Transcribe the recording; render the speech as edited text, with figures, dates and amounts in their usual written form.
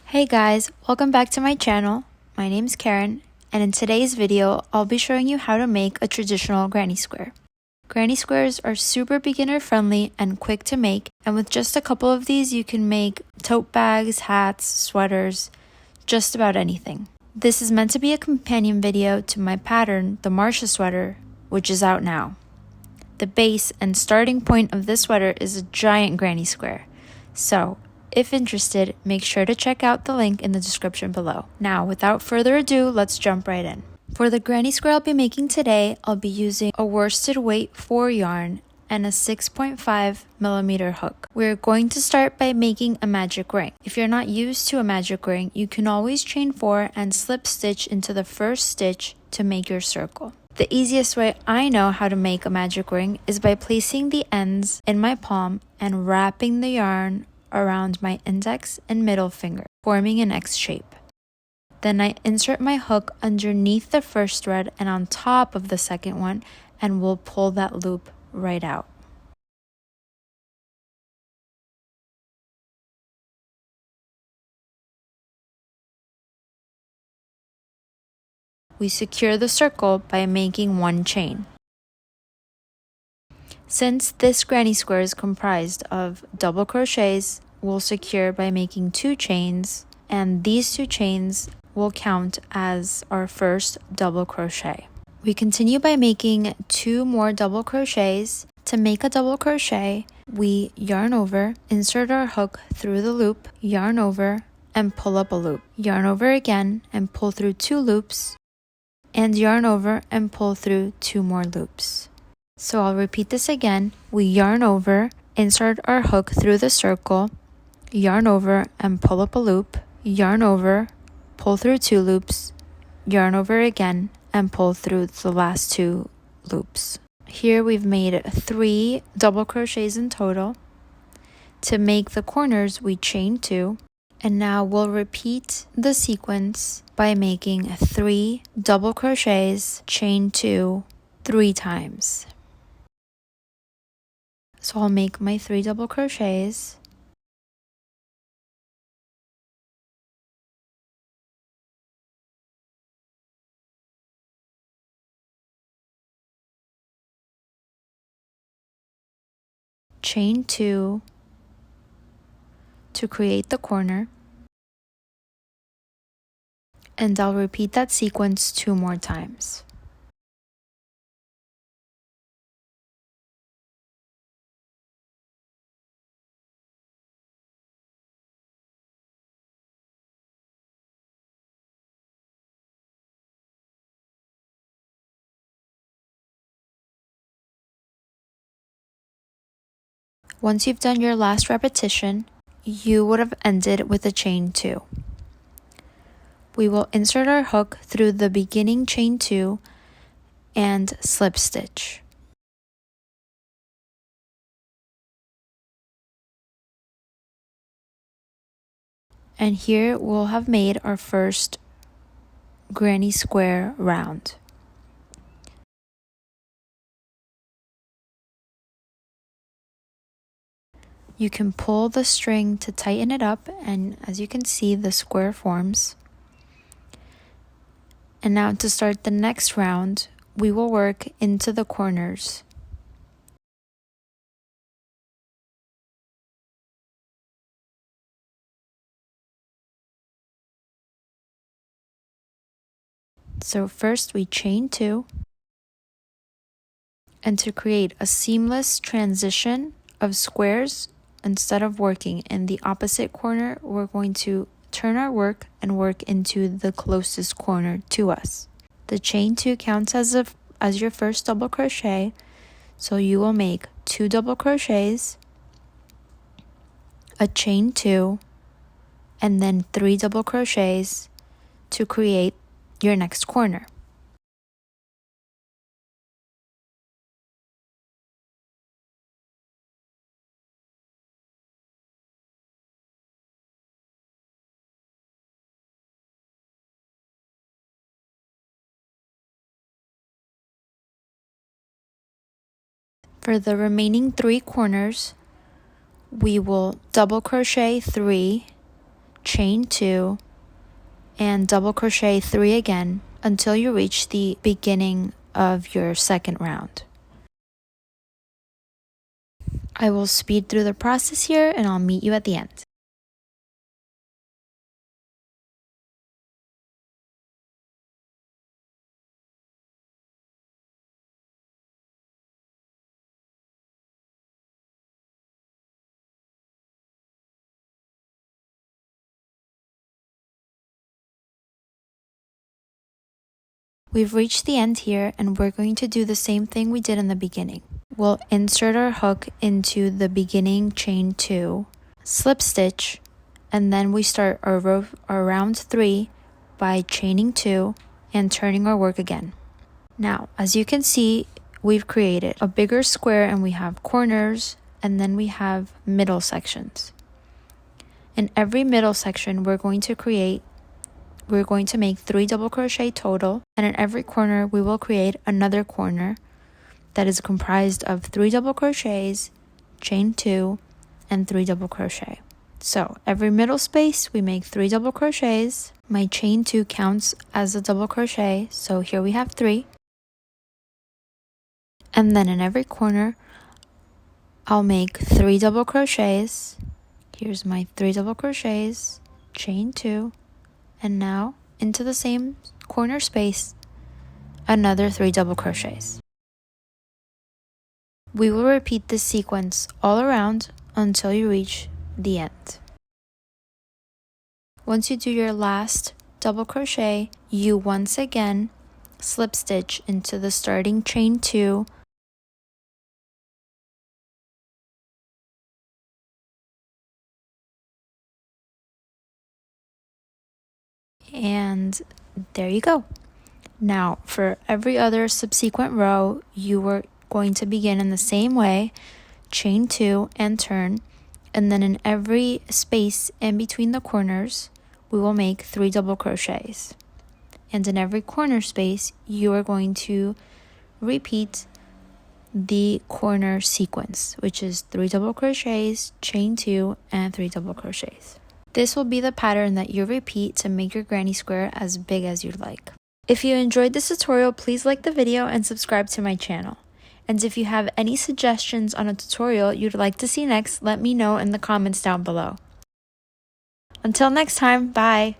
Hey guys, welcome back to my channel. My name's Karen, and in today's video, I'll be showing you how to make a traditional granny square. Granny squares are super beginner friendly and quick to make, and with just a couple of these, you can make tote bags, hats, sweaters, just about anything. This is meant to be a companion video to my pattern, the Marcia sweater, which is out now. The base and starting point of this sweater is a giant granny square. So, if interested, make sure to check out the link in the description below. Now, without further ado, let's jump right in. For the granny square I'll be making today, I'll be using a worsted weight 4 yarn and a 6.5mm hook. We're going to start by making a magic ring. If you're not used to a magic ring, you can always chain 4 and slip stitch into the first stitch to make your circle. The easiest way I know how to make a magic ring is by placing the ends in my palm and wrapping the yarn around my index and middle finger, forming an X shape. Then I insert my hook underneath the first thread and on top of the second one, and we'll pull that loop right out. We secure the circle by making 1 chain. Since this granny square is comprised of double crochets, we'll secure by making 2 chains, and these 2 chains will count as our first double crochet. We continue by making 2 more double crochets. To make a double crochet, we yarn over, insert our hook through the loop, yarn over, and pull up a loop. Yarn over again and pull through 2 loops, and yarn over and pull through 2 more loops. So I'll repeat this again. We yarn over, insert our hook through the circle, yarn over and pull up a loop, yarn over, pull through 2 loops, yarn over again, and pull through the last 2 loops. Here we've made 3 double crochets in total. To make the corners, we chain 2, and now we'll repeat the sequence by making 3 double crochets, chain 2, 3 times. So I'll make my 3 double crochets, chain 2 to create the corner, and I'll repeat that sequence 2 more times. Once you've done your last repetition, you would have ended with a chain 2. We will insert our hook through the beginning chain 2 and slip stitch. And here we'll have made our first granny square round. You can pull the string to tighten it up, and as you can see, the square forms. And now to start the next round, we will work into the corners. So first we chain 2, and to create a seamless transition of squares, instead of working in the opposite corner, we're going to turn our work and work into the closest corner to us. The chain 2 counts as your first double crochet, so you will make 2 double crochets, a chain 2, and then 3 double crochets to create your next corner. For the remaining 3 corners, we will double crochet 3, chain 2, and double crochet 3 again until you reach the beginning of your second round. I will speed through the process here and I'll meet you at the end. We've reached the end here and we're going to do the same thing we did in the beginning. We'll insert our hook into the beginning chain 2, slip stitch, and then we start our round 3 by chaining 2 and turning our work again. Now, as you can see, we've created a bigger square and we have corners and then we have middle sections. In every middle section, we're going to make 3 double crochet total, and in every corner we will create another corner that is comprised of 3 double crochets, chain 2, and 3 double crochet. So every middle space we make 3 double crochets. My chain 2 counts as a double crochet, so here we have 3. And then in every corner I'll make 3 double crochets. Here's my 3 double crochets, chain 2, and now into the same corner space, another 3 double crochets. We will repeat this sequence all around until you reach the end. Once you do your last double crochet, you once again slip stitch into the starting chain 2, and there you go. Now for every other subsequent row, you were going to begin in the same way, chain 2 and turn, and then in every space in between the corners we will make 3 double crochets, and in every corner space you are going to repeat the corner sequence, which is 3 double crochets, chain 2, and 3 double crochets. This will be the pattern that you repeat to make your granny square as big as you'd like. If you enjoyed this tutorial, please like the video and subscribe to my channel. And if you have any suggestions on a tutorial you'd like to see next, let me know in the comments down below. Until next time, bye!